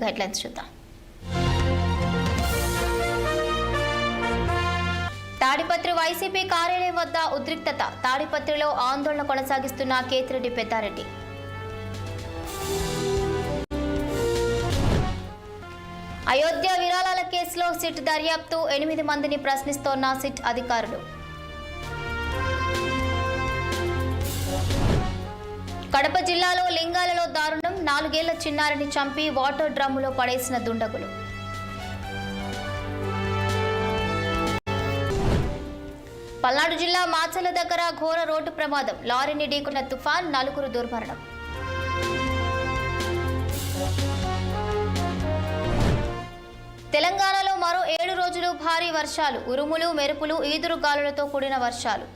ముందుగా హెడ్లైన్స్ చూద్దాం. తాడిపత్రి వైసీపీ కార్యాలయం వద్ద ఉద్రిక్తత. తాడిపత్రిలో ఆందోళన కొనసాగిస్తున్న కేతిరెడ్డి పెద్దారెడ్డి. అయోధ్య విరాళాల కేసులో సిట్ దర్యాప్తు. 8 మందిని ప్రశ్నిస్తోన్న సిట్ అధికారులు. కడప జిల్లాలో లింగాలలో దారుణం. 4 ఏళ్ల చిన్నారిని చంపి వాటర్ డ్రమ్ములో పడేసిన దుండగులు. పల్నాడు జిల్లా మాచర్ల దగ్గర ఘోర రోడ్డు ప్రమాదం. లారీని ఢీకొన్న తుఫాన్, 4 దుర్మరణం. తెలంగాణలో మరో 7 రోజులు భారీ వర్షాలు. ఉరుములు, మెరుపులు, ఈదురు గాలులతో కూడిన వర్షాలు.